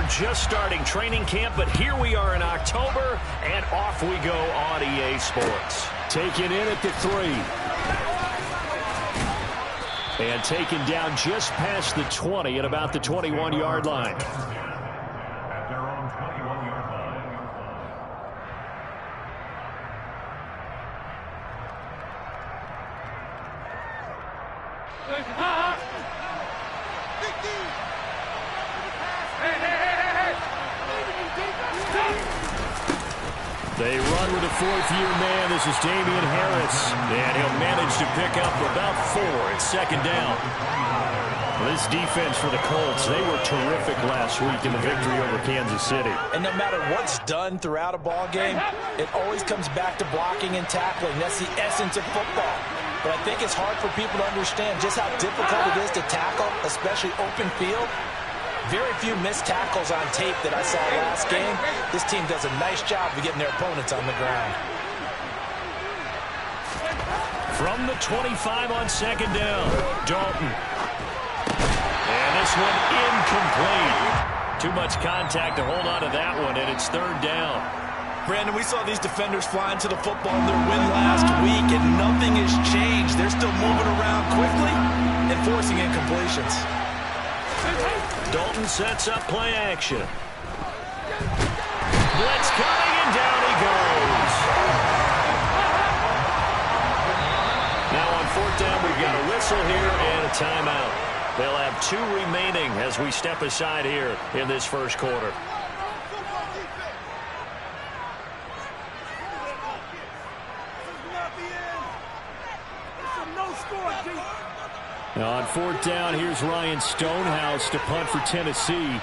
just starting training camp, but here we are in October, and off we go on EA Sports. Taken in at the 3. And taken down just past the 20 at about the 21-yard line. At their own 21-yard line. They run with a 4th-year man. This is Damian Harris. And he'll manage to pick up about 4 at second down. This defense for the Colts, they were terrific last week in the victory over Kansas City. And no matter what's done throughout a ball game, it always comes back to blocking and tackling. That's the essence of football. But I think it's hard for people to understand just how difficult it is to tackle, especially open field. Very few missed tackles on tape that I saw last game. This team does a nice job of getting their opponents on the ground. From the 25 on second down, Dalton. And this one incomplete. Too much contact to hold on to that one, and it's 3rd down. Brandon, we saw these defenders flying to the football in their win last week, and nothing has changed. They're still moving around quickly and forcing incompletions. Dalton sets up play action. Blitz coming, and down he goes. Now on 4th down, we've got a whistle here and a timeout. They'll have 2 remaining as we step aside here in this first quarter. Now on 4th down, here's Ryan Stonehouse to punt for Tennessee.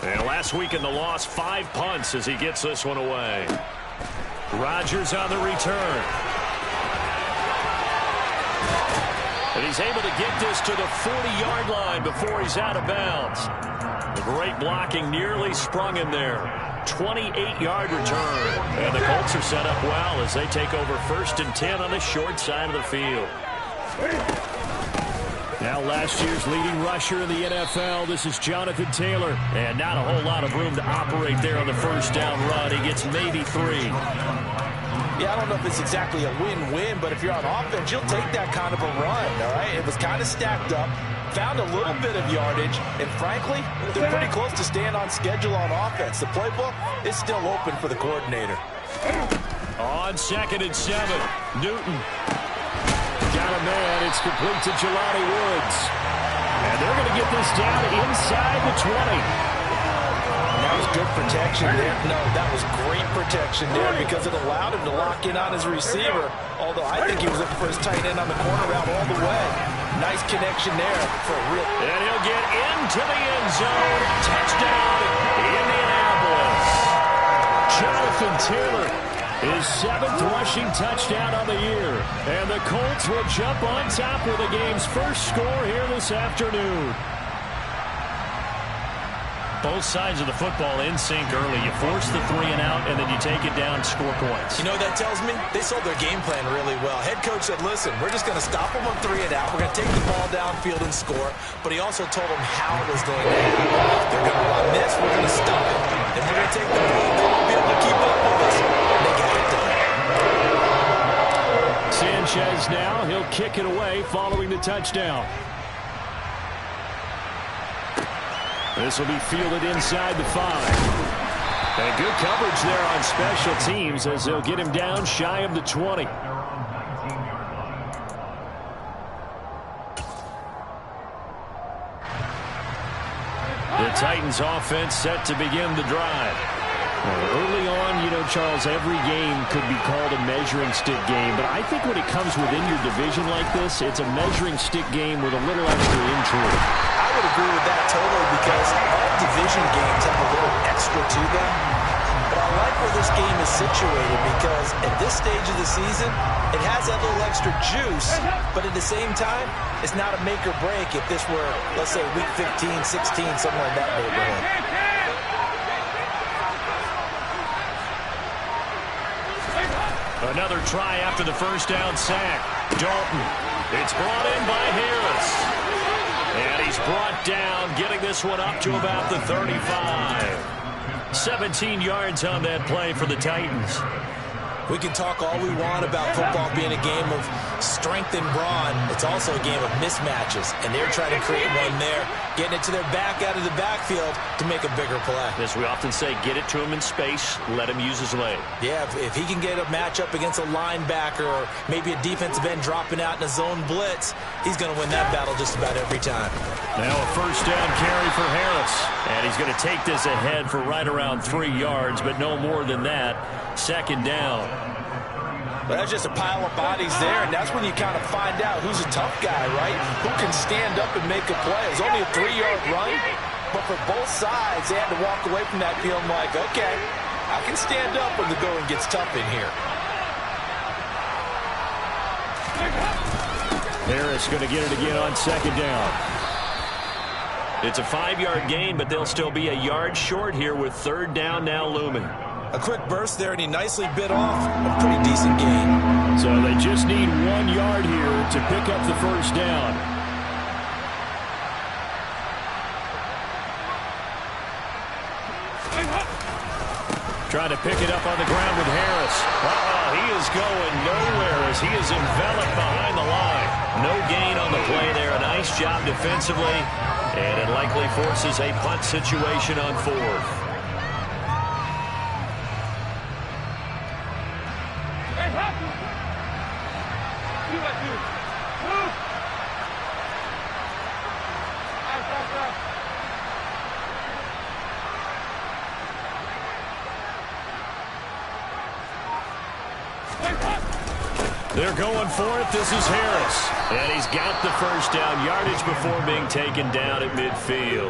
And last week in the loss, 5 punts as he gets this one away. Rodgers on the return. And he's able to get this to the 40-yard line before he's out of bounds. The great blocking nearly sprung him there. 28-yard return. And the Colts are set up well as they take over 1st and 10 on the short side of the field. Now last year's leading rusher in the NFL, this is Jonathan Taylor. And not a whole lot of room to operate there on the 1st down run. He gets maybe 3. Yeah, I don't know if it's exactly a win-win, but if you're on offense, you'll take that kind of a run, all right? It was kind of stacked up, found a little bit of yardage, and frankly, they're pretty close to staying on schedule on offense. The playbook is still open for the coordinator. On 2nd and 7, Newton. Got a man. It's complete to Jelani Woods. And they're going to get this down inside the 20. That was good protection there. No, that was great protection there because it allowed him to lock in on his receiver, although I think he was looking for his tight end on the corner route all the way. Nice connection there for a real. And he'll get into the end zone. Touchdown, Indianapolis. Jonathan Taylor, his 7th rushing touchdown on the year. And the Colts will jump on top with the game's first score here this afternoon. Both sides of the football in sync early. You force the 3 and out, and then you take it down, score points. You know what that tells me? They sold their game plan really well. Head coach said, listen, we're just going to stop them on 3 and out. We're going to take the ball downfield and score. But he also told them how it was going to happen. They're going to run this. We're going to stop it. And we're going to take the ball. They won't be able to keep up with us. And they got it done. Sanchez now. He'll kick it away following the touchdown. This will be fielded inside the 5. And good coverage there on special teams as they'll get him down shy of the 20. The Titans offense set to begin the drive. Early on, you know, Charles, every game could be called a measuring stick game, but I think when it comes within your division like this, it's a measuring stick game with a little extra intrigue. I would agree with that totally because all division games have a little extra to them. But I like where this game is situated because at this stage of the season, it has that little extra juice, but at the same time, it's not a make or break if this were, let's say, week 15, 16, somewhere in that neighborhood. Another try after the first down sack. Dalton. It's brought in by Harris. down, getting this one up to about the 35. 17 yards on that play for the Titans. We can talk all we want about football being a game of strength and brawn. It's also a game of mismatches, and they're trying to create one there, getting it to their back out of the backfield to make a bigger play. As we often say, get it to him in space, let him use his leg. Yeah, if he can get a matchup against a linebacker or maybe a defensive end dropping out in a zone blitz, he's going to win that battle just about every time. Now a first down carry for Harris. And he's going to take this ahead for right around 3 yards, but no more than that. Second down. But that's just a pile of bodies there, and that's when you kind of find out who's a tough guy, right? Who can stand up and make a play. It's only a 3-yard run, but for both sides, they had to walk away from that feeling like, okay, I can stand up when the going gets tough in here. Harris going to get it again on second down. It's a 5-yard gain, but they'll still be a yard short here with third down now looming. A quick burst there, and he nicely bit off a pretty decent gain. So they just need 1 yard here to pick up the first down. Trying to pick it up on the ground with Harris. He is going nowhere as he is enveloped behind the line. No gain on the play there. A nice job defensively, and it likely forces a punt situation on fourth. They're going for it. This is Harris. And he's got the first down yardage before being taken down at midfield.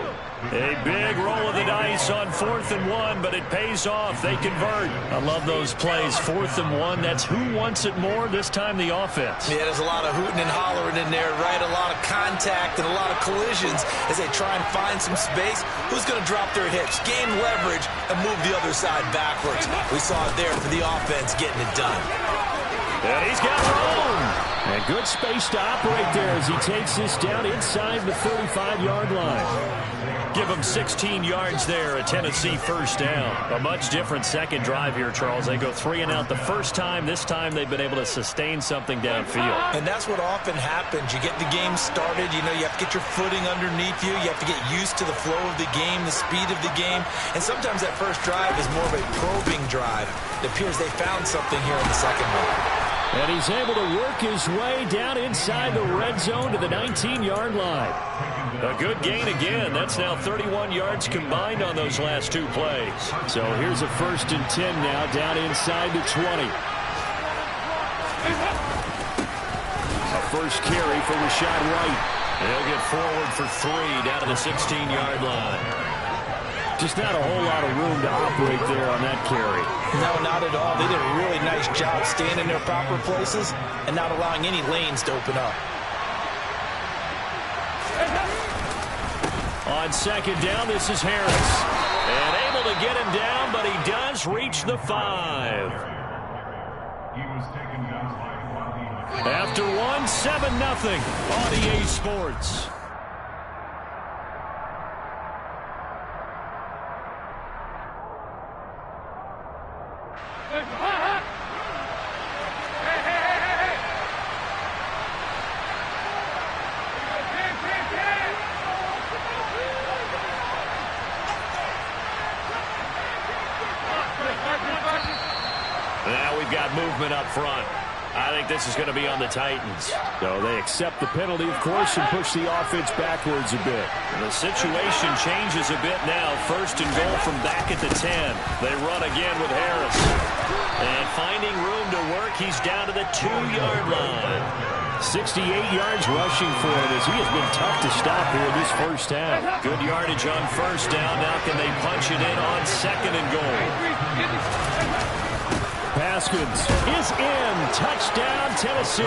A big roll of the dice on 4th and 1, but it pays off. They convert. I love those plays. 4th and 1. That's who wants it more. This time the offense. Yeah, there's a lot of hooting and hollering in there, right? A lot of contact and a lot of collisions as they try and find some space. Who's going to drop their hips, gain leverage, and move the other side backwards? We saw it there for the offense getting it done. And he's got room. And good space to operate there as he takes this down inside the 35-yard line. Give him 16 yards there, a Tennessee first down. A much different second drive here, Charles. They go 3 and out the first time. This time they've been able to sustain something downfield. And that's what often happens. You get the game started. You know, you have to get your footing underneath you. You have to get used to the flow of the game, the speed of the game. And sometimes that first drive is more of a probing drive. It appears they found something here in the second one. And he's able to work his way down inside the red zone to the 19-yard line. A good gain again. That's now 31 yards combined on those last 2 plays. So here's a 1st and 10 now down inside the 20. A first carry for Rashad White. He'll get forward for 3 down to the 16-yard line. Just not a whole lot of room to operate there on that carry. No, not at all. They did a really nice job staying in their proper places and not allowing any lanes to open up. On second down, this is Harris. And able to get him down, but he does reach the 5. He was taken down by After 1, 7-0 on EA Sports. Now we've got movement up front. I think this is going to be on the Titans. So they accept the penalty, of course, and push the offense backwards a bit. And the situation changes a bit now. 1st and goal from back at the 10. They run again with Harris. And finding room to work, he's down to the 2-yard line. 68 yards rushing for him as he has been tough to stop here this first half. Good yardage on first down. Now can they punch it in on 2nd and goal? Haskins is in. Touchdown, Tennessee.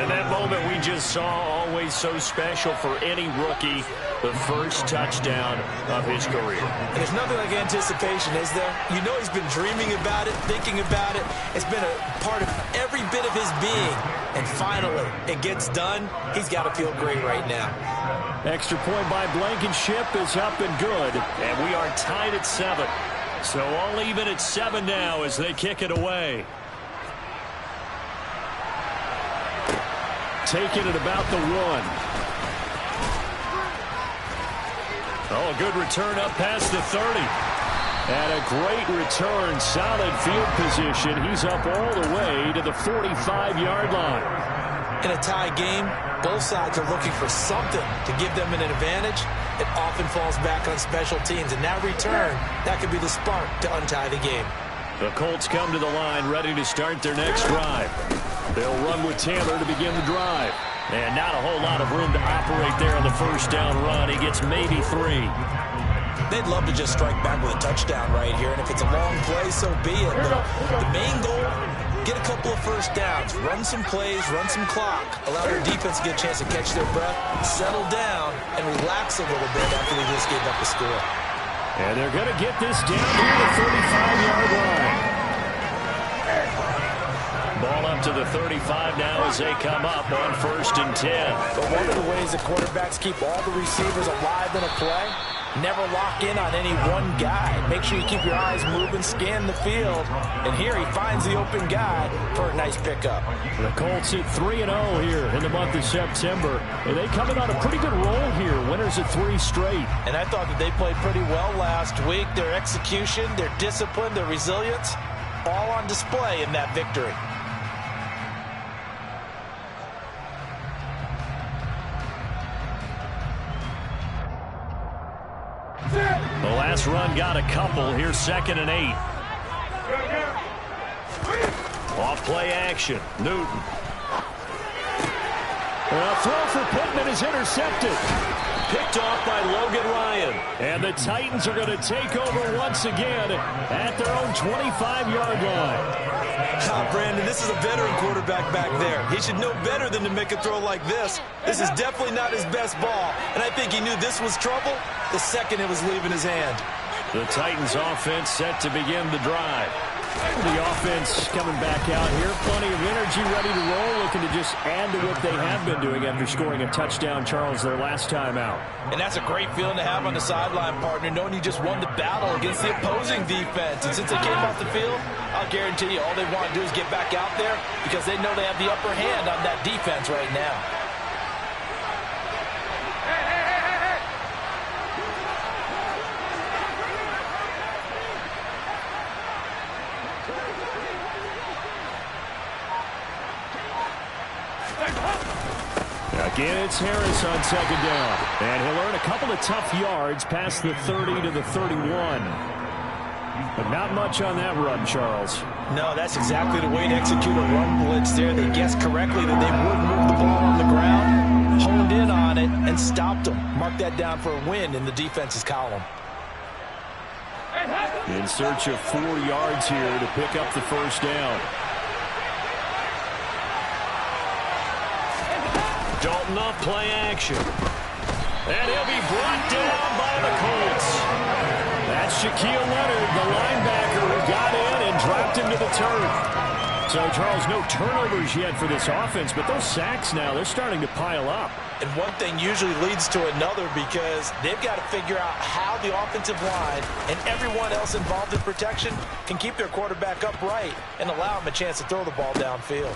And that moment we just saw, always so special for any rookie, the first touchdown of his career. And there's nothing like anticipation, is there? You know he's been dreaming about it, thinking about it. It's been a part of every bit of his being. and finally it gets done, he's got to feel great right now. Extra point by Blankenship is up and good. And we are tied at 7. So all even at 7 now as they kick it away. Taking it about the 1. Oh, a good return up past the 30. And a great return, solid field position. He's up all the way to the 45-yard line. In a tie game, both sides are looking for something to give them an advantage. It often falls back on special teams, and that return, that could be the spark to untie the game. The Colts come to the line ready to start their next drive. They'll run with Taylor to begin the drive. And not a whole lot of room to operate there on the first down run. He gets maybe 3. They'd love to just strike back with a touchdown right here, and if it's a long play, so be it. But the main goal, get a couple of first downs, run some plays, run some clock, allow their defense to get a chance to catch their breath, settle down, and relax a little bit after they just gave up the score. And they're going to get this down near the 35-yard line. Ball up to the 35 now as they come up on 1st and 10. But one of the ways that quarterbacks keep all the receivers alive in a play, never lock in on any one guy. Make sure you keep your eyes moving, scan the field. And here he finds the open guy for a nice pickup. The Colts at 3-0 here in the month of September. And they come in on a pretty good roll here. Winners at 3 straight. And I thought that they played pretty well last week. Their execution, their discipline, their resilience, all on display in that victory. The last run got a couple. Here's 2nd and 8. Off play action. Newton. A throw for Pittman is intercepted. Picked off by Logan Ryan. And the Titans are going to take over once again at their own 25-yard line. Brandon, this is a veteran quarterback back there. He should know better than to make a throw like this. This is definitely not his best ball, and I think he knew this was trouble the second it was leaving his hand. The Titans offense set to begin the drive. The offense coming back out here. Plenty of energy, ready to roll, looking to just add to what they have been doing after scoring a touchdown, Charles, their last time out. And that's a great feeling to have on the sideline, partner, knowing you just won the battle against the opposing defense. And since they came off the field, I'll guarantee you all they want to do is get back out there because they know they have the upper hand on that defense right now. Again, it's Harris on 2nd down. And he'll earn a couple of tough yards past the 30 to the 31. But not much on that run, Charles. No, that's exactly the way to execute a run blitz there. They guessed correctly that they would move the ball on the ground, honed in on it, and stopped them. Mark that down for a win in the defense's column. In search of 4 yards here to pick up the first down. Dalton off play action. And he'll be brought down by the Colts. That's Shaquille Leonard, the linebacker, who got in and dropped him to the turf. So, Charles, no turnovers yet for this offense, but those sacks now, they're starting to pile up. And one thing usually leads to another because they've got to figure out how the offensive line and everyone else involved in protection can keep their quarterback upright and allow him a chance to throw the ball downfield.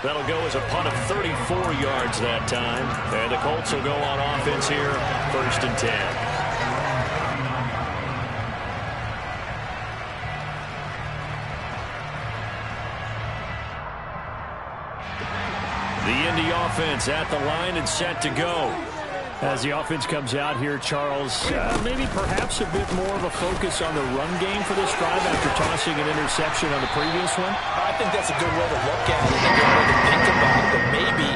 That'll go as a punt of 34 yards that time. And the Colts will go on offense here, 1st and 10. The Indy offense at the line and set to go. As the offense comes out here, Charles, maybe perhaps a bit more of a focus on the run game for this drive after tossing an interception on the previous one? I think that's a good way to look at it, a good way to think about it, but maybe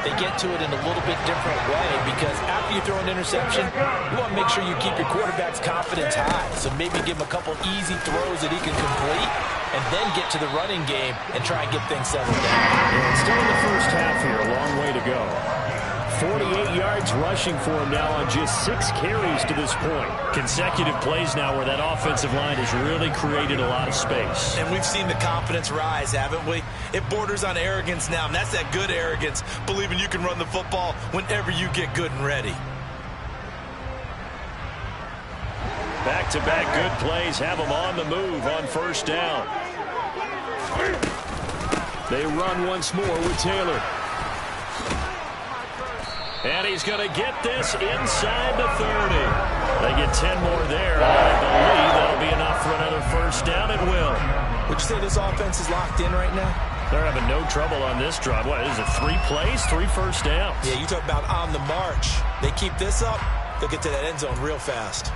they get to it in a little bit different way because after you throw an interception, you want to make sure you keep your quarterback's confidence high. So maybe give him a couple easy throws that he can complete and then get to the running game and try and get things settled down. Yeah, still in the first half here, a long way to go. 48 yards rushing for him now on just 6 carries to this point. Consecutive plays now where that offensive line has really created a lot of space. And we've seen the confidence rise, haven't we? It borders on arrogance now, and that's that good arrogance, believing you can run the football whenever you get good and ready. Back-to-back good plays have them on the move on first down. They run once more with Taylor. And he's going to get this inside the 30. They get 10 more there, and I believe that'll be enough for another first down. It will. Would you say this offense is locked in right now? They're having no trouble on this drive. What is it, 3 plays, 3 first downs? Yeah, you talk about on the march. They keep this up, they'll get to that end zone real fast.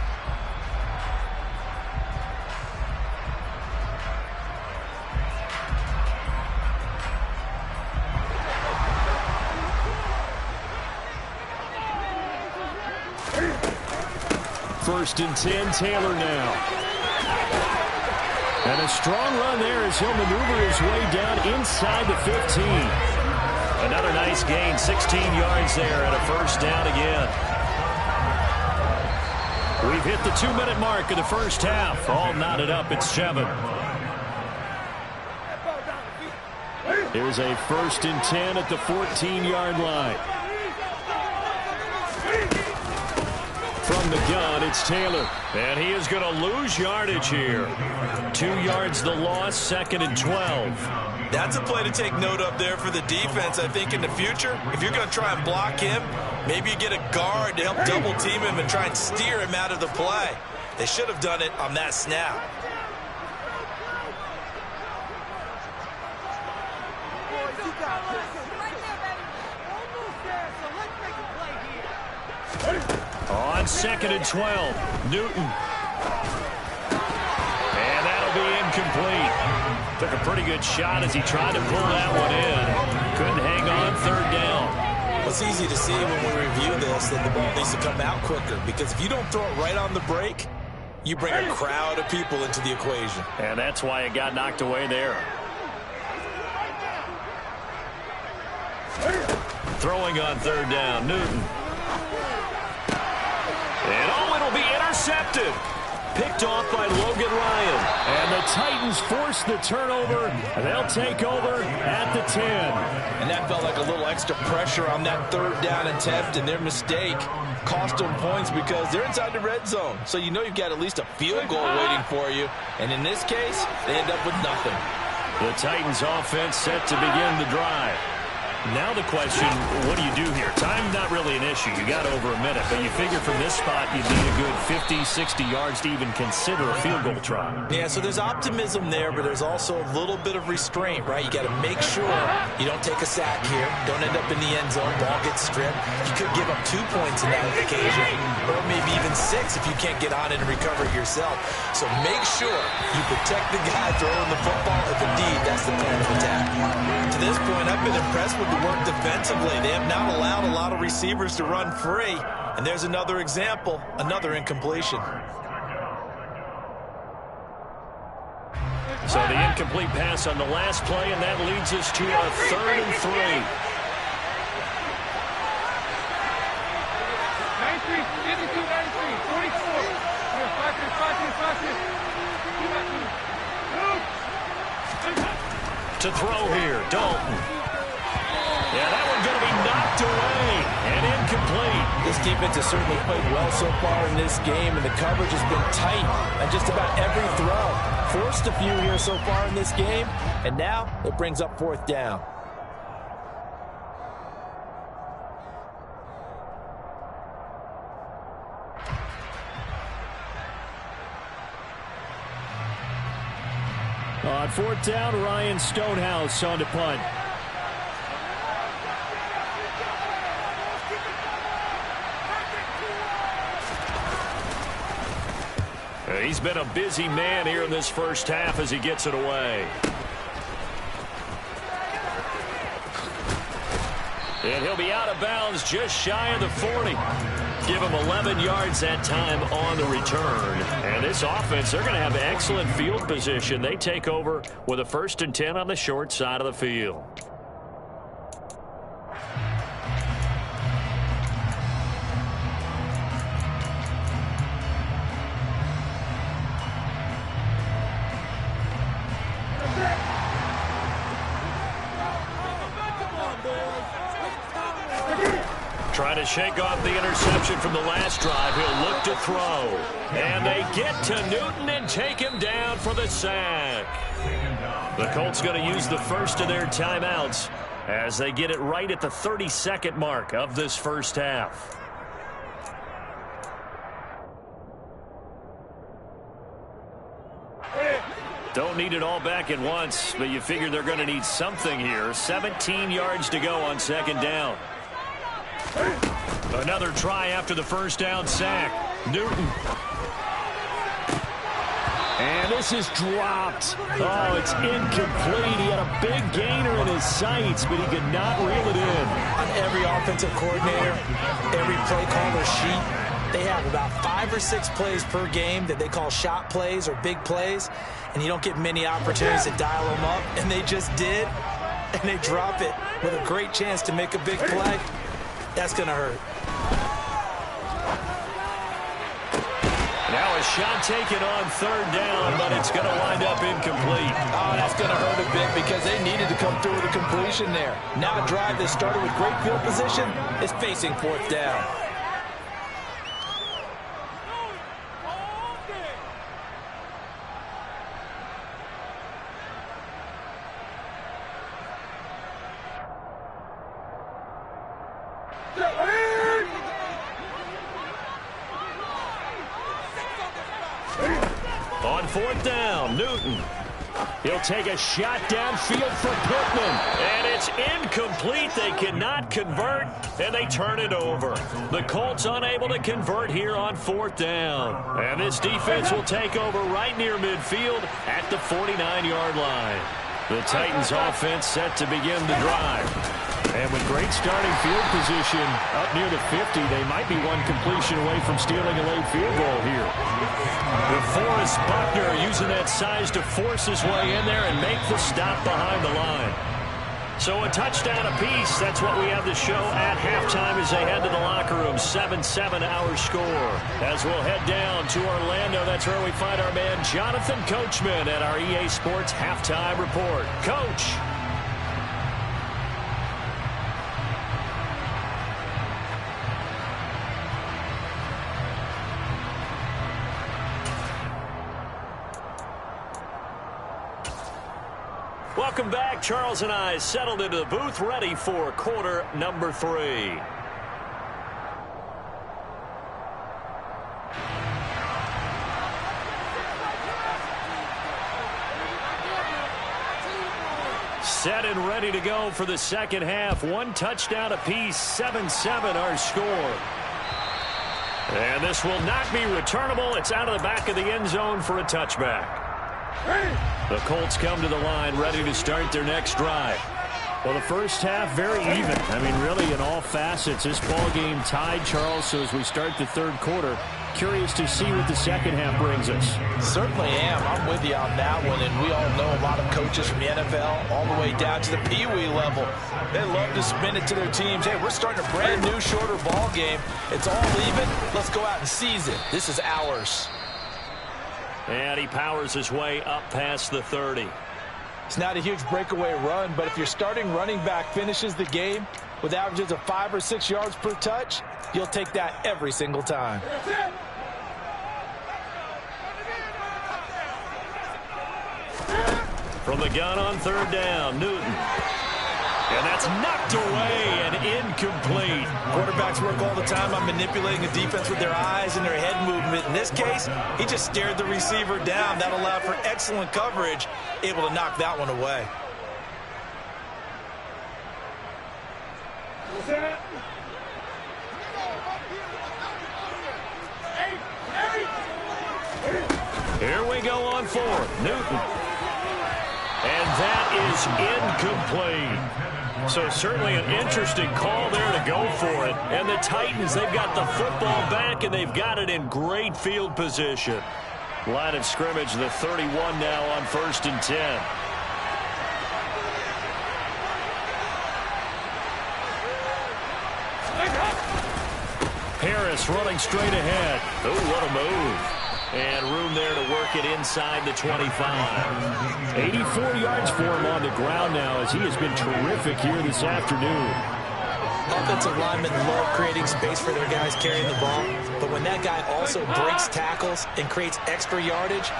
First and 10, Taylor now. And a strong run there as he'll maneuver his way down inside the 15. Another nice gain, 16 yards there and a first down again. We've hit the 2-minute mark of the first half. All knotted up at 7. Here's a first and 10 at the 14-yard line. From the gun, it's Taylor. And he is going to lose yardage here. 2 yards the loss, 2nd and 12. That's a play to take note of there for the defense, I think, in the future. If you're going to try and block him, maybe you get a guard to help double team him and try and steer him out of the play. They should have done it on that snap. On 2nd and 12, Newton. And that'll be incomplete. Took a pretty good shot as he tried to pull that one in. Couldn't hang on 3rd down. It's easy to see when we review this that the ball needs to come out quicker, because if you don't throw it right on the break, you bring a crowd of people into the equation. And that's why it got knocked away there. Throwing on 3rd down, Newton. And oh, it'll be intercepted. Picked off by Logan Ryan. And the Titans force the turnover. And they'll take over at the 10. And that felt like a little extra pressure on that 3rd down attempt, and their mistake cost them points because they're inside the red zone. So you know you've got at least a field goal waiting for you. And in this case, they end up with nothing. The Titans offense set to begin the drive. Now the question, what do you do here? Time not really an issue. You got over a minute, but you figure from this spot you need a good 50, 60 yards to even consider a field goal try. Yeah, so there's optimism there, but there's also a little bit of restraint, right? You got to make sure you don't take a sack here. Don't end up in the end zone. Ball gets stripped. You could give up 2 points in that occasion, or maybe even 6 if you can't get on it and recover it yourself. So make sure you protect the guy throwing the football if indeed that's the plan of attack. To this point, I've been impressed with the work defensively. They have not allowed a lot of receivers to run free. And there's another example, another incompletion. So the incomplete pass on the last play, and that leads us to a 3rd and 3. 93, to throw here, Dalton. Yeah, that one's going to be knocked away and incomplete. This defense has certainly played well so far in this game, and the coverage has been tight on just about every throw. Forced a few here so far in this game, and now it brings up 4th down. On 4th down, Ryan Stonehouse on to punt. He's been a busy man here in this first half as he gets it away. And he'll be out of bounds just shy of the 40. Give him 11 yards that time on the return. And this offense, they're going to have excellent field position. They take over with a 1st and 10 on the short side of the field. Trying to shake off the interception from the last drive. He'll look to throw. And they get to Newton and take him down for the sack. The Colts going to use the first of their timeouts as they get it right at the 30-second mark of this first half. Don't need it all back at once, but you figure they're going to need something here. 17 yards to go on second down. Another try after the first down sack. Newton. And this is dropped. Oh, it's incomplete. He had a big gainer in his sights, but he could not reel it in. On every offensive coordinator, every play caller sheet, they have about 5 or 6 plays per game that they call shot plays or big plays, and you don't get many opportunities to dial them up, and they just did, and they drop it with a great chance to make a big play. That's going to hurt. Now a shot taken on third down, but it's going to wind up incomplete. Oh, that's going to hurt a bit because they needed to come through with a completion there. Now a drive that started with great field position is facing fourth down. On fourth down, Newton. He'll take a shot downfield for Pittman. And it's incomplete. They cannot convert, and they turn it over. The Colts unable to convert here on fourth down. And this defense will take over right near midfield at the 49-yard line. The Titans offense set to begin the drive. And with great starting field position up near the 50, they might be one completion away from stealing a late field goal here. DeForest Buckner using that size to force his way in there and make the stop behind the line. So a touchdown apiece. That's what we have to show at halftime as they head to the locker room. 7-7 our score. As we'll head down to Orlando, that's where we find our man Jonathan Coachman at our EA Sports Halftime Report. Coach. Welcome back. Charles and I settled into the booth, ready for quarter number 3. Set and ready to go for the second half. One touchdown apiece, 7-7 our score. And this will not be returnable. It's out of the back of the end zone for a touchback. The Colts come to the line ready to start their next drive. Well, the first half very even. I mean, really in all facets. This ball game tied, Charles, so as we start the third quarter, curious to see what the second half brings us. Certainly am. I'm with you on that one, and we all know a lot of coaches from the NFL all the way down to the Pee-wee level. They love to spin it to their teams. Hey, we're starting a brand new, shorter ball game. It's all even. Let's go out and seize it. This is ours. And he powers his way up past the 30. It's not a huge breakaway run, but if your starting running back finishes the game with averages of 5 or 6 yards per touch, you'll take that every single time. From the gun on third down, Newton. And that's knocked away and incomplete. Quarterbacks work all the time on manipulating the defense with their eyes and their head movement. In this case, he just stared the receiver down. That allowed for excellent coverage, able to knock that one away. Here we go on fourth. Newton. And that is incomplete. So certainly an interesting call there to go for it. And the Titans, they've got the football back, and they've got it in great field position. Line of scrimmage, the 31 now on 1st and 10. Harris running straight ahead. Oh, what a move. And room there to work it inside the 25. 84 yards for him on the ground now as he has been terrific here this afternoon. Offensive linemen love creating space for their guys carrying the ball, but when that guy also breaks tackles and creates extra yardage,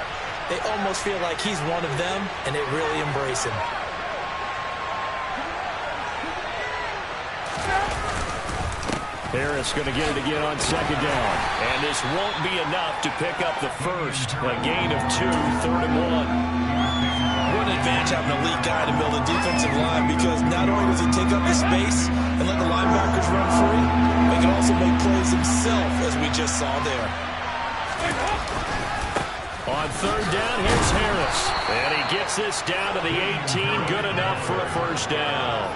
they almost feel like he's one of them, and they really embrace him. Harris going to get it again on second down. And this won't be enough to pick up the first. A gain of 2, 3rd and 1. What an advantage having an elite guy to build a defensive line, because not only does he take up the space and let the linebackers run free, he can also make plays himself, as we just saw there. On 3rd down, here's Harris. And he gets this down to the 18. Good enough for a first down.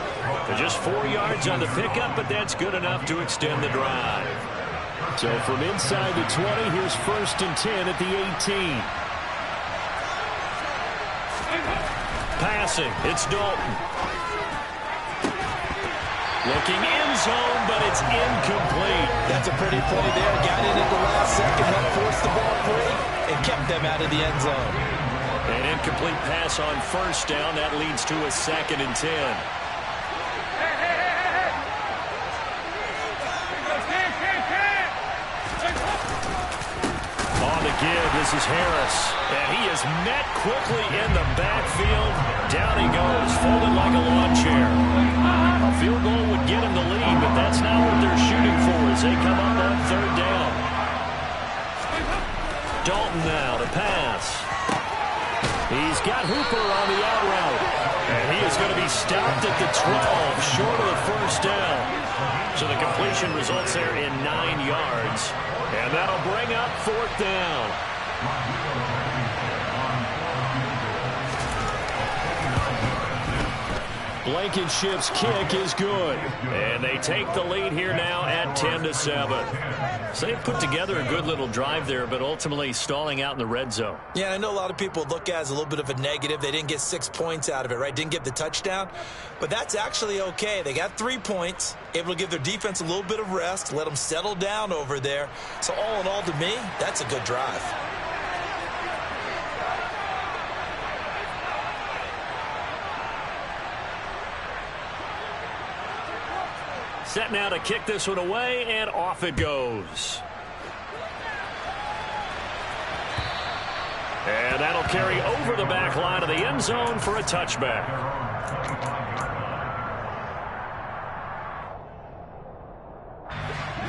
Just 4 yards on the pickup, but that's good enough to extend the drive. So from inside the 20, here's 1st and 10 at the 18. Passing, it's Dalton. Looking end zone, but it's incomplete. That's a pretty play there. Got in at the last second, helped force the ball free, and kept them out of the end zone. An incomplete pass on 1st down. That leads to a 2nd and 10. Give. This is Harris, and he is met quickly in the backfield. Down he goes, folded like a lawn chair. A field goal would get him the lead, but that's not what they're shooting for as they come up on 3rd down. Dalton now to pass. He's got Hooper on the out route, and he is going to be stopped at the 12, short of the first down. So the completion results there in 9 yards. And that'll bring up 4th down. Blankenship's kick is good. And they take the lead here now at 10-7. So they put together a good little drive there, but ultimately stalling out in the red zone. Yeah, I know a lot of people look at it as a little bit of a negative. They didn't get 6 points out of it, right? Didn't get the touchdown. But that's actually okay. They got 3 points, able to give their defense a little bit of rest, let them settle down over there. So all in all, to me, that's a good drive. Set now to kick this one away, and off it goes. And that'll carry over the back line of the end zone for a touchback.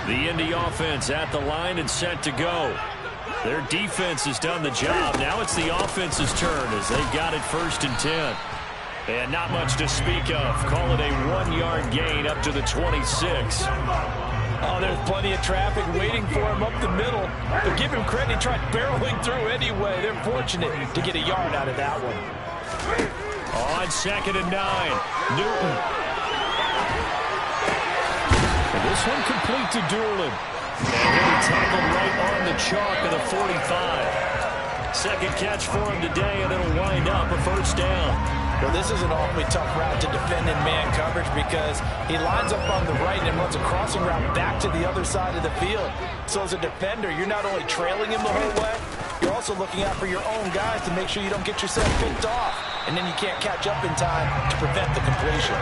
The Indy offense at the line and set to go. Their defense has done the job. Now it's the offense's turn as they've got it 1st and 10. And not much to speak of. Call it a 1-yard gain up to the 26. Oh, there's plenty of traffic waiting for him up the middle. But give him credit, he tried barreling through anyway. They're fortunate to get a yard out of that one. On 2nd and 9, Newton. And this one complete to Doolin. And he'll be tackled right on the chalk of the 45. Second catch for him today, and it'll wind up a first down. Well, this is an awfully tough route to defend in man coverage because he lines up on the right and runs a crossing route back to the other side of the field. So as a defender, you're not only trailing him the whole way, you're also looking out for your own guys to make sure you don't get yourself picked off. And then you can't catch up in time to prevent the completion.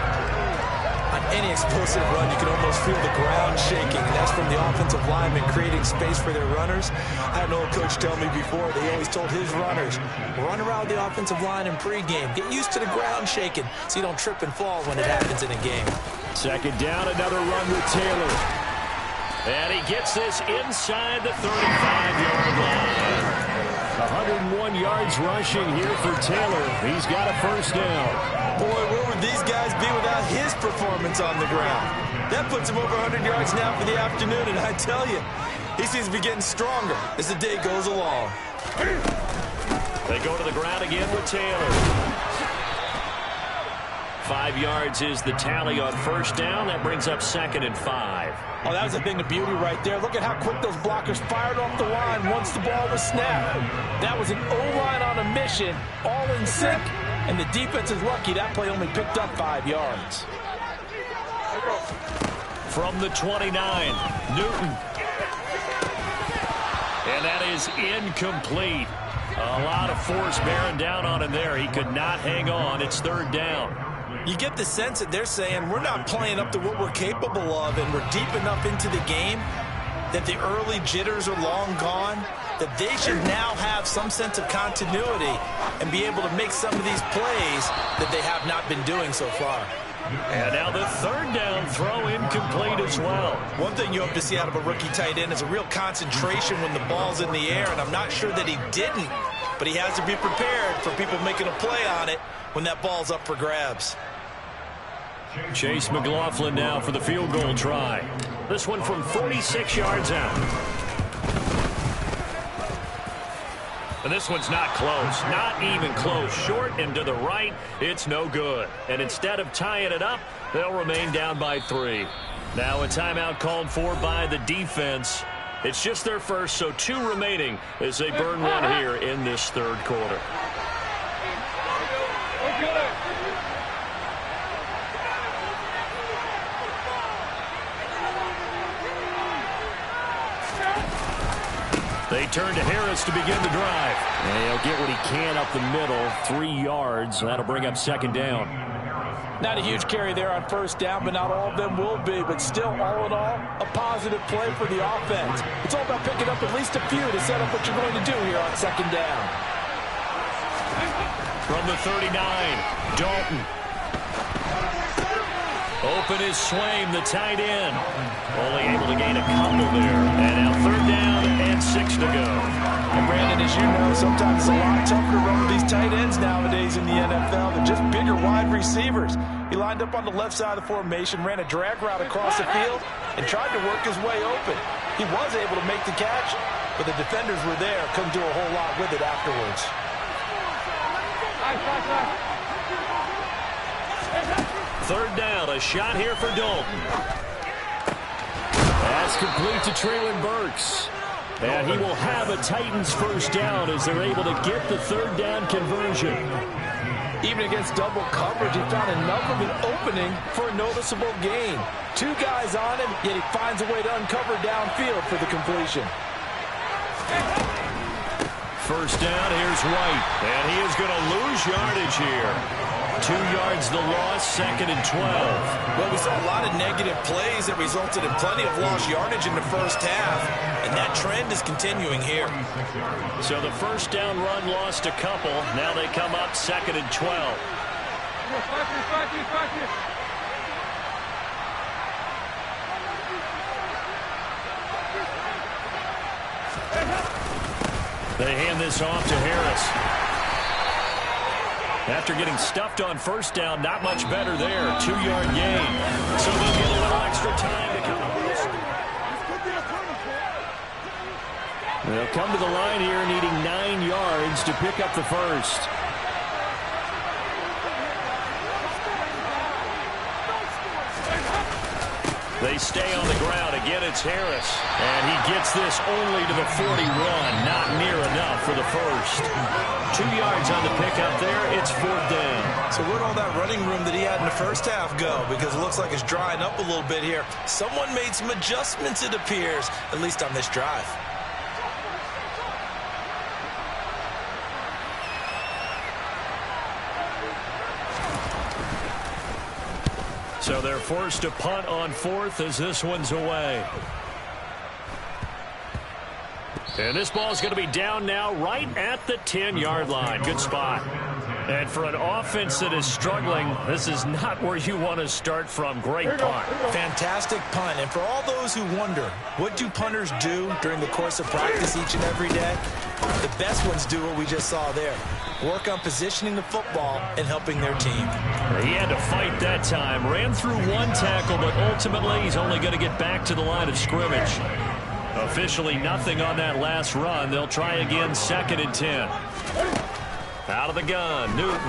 On any explosive run, you can almost feel the ground shaking, and that's from the offensive linemen creating space for their runners. I had an old coach tell me before, they always told his runners, run around the offensive line in pregame. Get used to the ground shaking so you don't trip and fall when it happens in a game. 2nd down, another run with Taylor. And he gets this inside the 35-yard line. 101 yards rushing here for Taylor. He's got a first down. Boy, where would these guys be without his performance on the ground? That puts him over 100 yards now for the afternoon, and I tell you, he seems to be getting stronger as the day goes along. They go to the ground again with Taylor. 5 yards is the tally on first down. That brings up 2nd and 5. Oh, that was a thing of beauty right there. Look at how quick those blockers fired off the line once the ball was snapped. That was an O-line on a mission, all in sync, and the defense is lucky that play only picked up 5 yards. From the 29, Newton. And that is incomplete. A lot of force bearing down on him there. He could not hang on. It's third down. You get the sense that they're saying we're not playing up to what we're capable of, and we're deep enough into the game that the early jitters are long gone, that they should now have some sense of continuity and be able to make some of these plays that they have not been doing so far. And now the third down throw incomplete as well. One thing you hope to see out of a rookie tight end is a real concentration when the ball's in the air, and I'm not sure that he didn't, but he has to be prepared for people making a play on it when that ball's up for grabs. Chase McLaughlin now for the field goal try. This one from 46 yards out. And this one's not close. Not even close. Short and to the right. It's no good. And instead of tying it up, they'll remain down by 3. Now a timeout called for by the defense. It's just their first, so 2 remaining as they burn one here in this third quarter. They turn to Harris to begin the drive. And he'll get what he can up the middle, 3 yards. That'll bring up second down. Not a huge carry there on first down, but not all of them will be. But still, all in all, a positive play for the offense. It's all about picking up at least a few to set up what you're going to do here on second down. From the 39, Dalton. Open is Swaim, the tight end. Only able to gain a couple there. And now third down and 6 to go. And Brandon, as you know, sometimes it's a lot tougher to run with these tight ends nowadays in the NFL than just bigger wide receivers. He lined up on the left side of the formation, ran a drag route across the field, and tried to work his way open. He was able to make the catch, but the defenders were there. Couldn't do a whole lot with it afterwards. Third down, a shot here for Dalton. Pass complete to Treylon Burks. And he will have a Titans first down as they're able to get the third down conversion. Even against double coverage, he found enough of an opening for a noticeable gain. 2 guys on him, yet he finds a way to uncover downfield for the completion. First down, here's White. And he is going to lose yardage here. 2 yards the loss, second and 12. Well, we saw a lot of negative plays that resulted in plenty of lost yardage in the first half, and that trend is continuing here. So the first down run lost a couple. Now they come up second and 12. They hand this off to Harris. After getting stuffed on first down, not much better there. 2-yard gain. So they'll get a little extra time to come up with this. They'll come to the line here needing 9 yards to pick up the first. They stay on the ground. Again, it's Harris. And he gets this only to the 41. Not near enough for the first. 2 yards on the pickup there. It's fourth down. So where'd all that running room that he had in the first half go? Because it looks like it's drying up a little bit here. Someone made some adjustments, it appears, at least on this drive. So they're forced to punt on fourth as this one's away. And this ball is going to be down now right at the 10-yard line. Good spot. And for an offense that is struggling, this is not where you want to start from. Great punt. Fantastic punt. And for all those who wonder, what do punters do during the course of practice each and every day? The best ones do what we just saw there. Work on positioning the football and helping their team. He had to fight that time. Ran through 1 tackle, but ultimately he's only going to get back to the line of scrimmage. Officially nothing on that last run. They'll try again, second and 10. Out of the gun, Newton.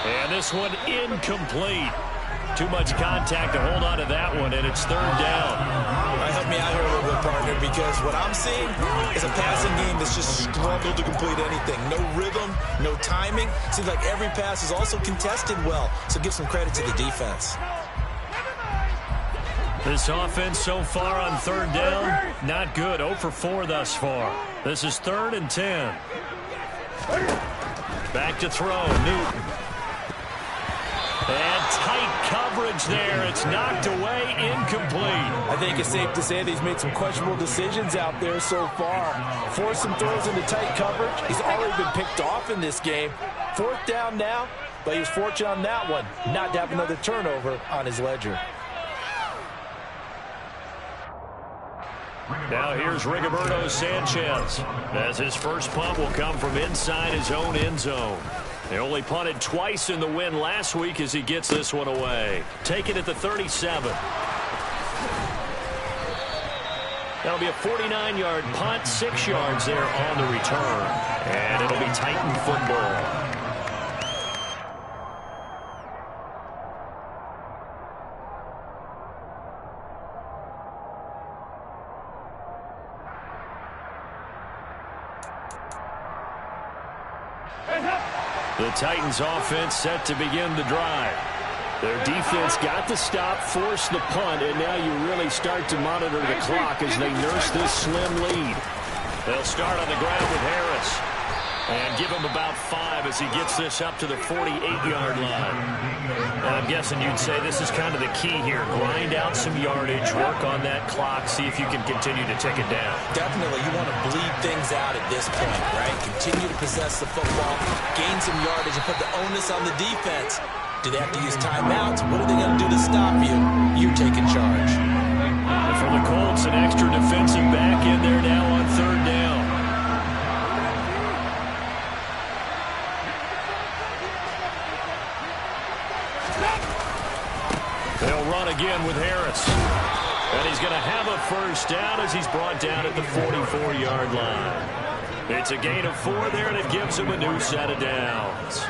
And this one incomplete. Too much contact to hold on to that one, and it's third down. Help me out here a little bit, partner, because what I'm seeing is a passing game that's just struggled to complete anything. No rhythm, no timing. Seems like every pass is also contested well, so give some credit to the defense. This offense so far on third down, not good. 0 for 4 thus far. This is 3rd and 10. Back to throw, Newton. And tight coverage there. It's knocked away, incomplete. I think it's safe to say that he's made some questionable decisions out there so far. Forced some throws into tight coverage. He's already been picked off in this game. 4th down now, but he was fortunate on that one not to have another turnover on his ledger. Now here's Rigoberto Sanchez, as his first punt will come from inside his own end zone. They only punted twice in the win last week as he gets this one away. Take it at the 37. That'll be a 49-yard punt, 6 yards there on the return. And it'll be Titan football. The Titans offense set to begin the drive. Their defense got the stop, forced the punt, and now you really start to monitor the clock as they nurse this slim lead. They'll start on the ground with Harris and give him about 5 as he gets this up to the 48-yard line. I'm guessing you'd say this is kind of the key here. Grind out some yardage, work on that clock, see if you can continue to tick it down. Definitely, you want to bleed things out at this point, right? Continue to possess the football, gain some yardage, and put the onus on the defense. Do they have to use timeouts? What are they going to do to stop you? You're taking charge. And for the Colts, an extra defensive back in there now on 3rd down. They'll run again with Harris. And he's going to have a first down as he's brought down at the 44-yard line. It's a gain of 4 there, and it gives him a new set of downs.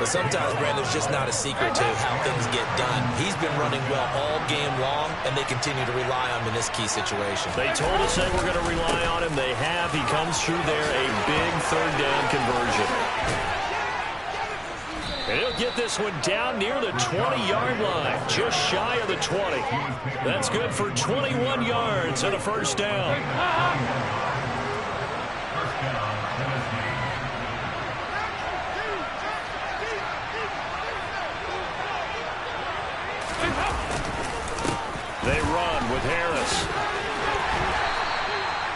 But sometimes, Brandon, there's just not a secret to how things get done. He's been running well all game long, and they continue to rely on him in this key situation. They told us they were going to rely on him. They have. He comes through there, a big 3rd down conversion. And he'll get this one down near the 20-yard line, just shy of the 20. That's good for 21 yards and a first down. They run with Harris.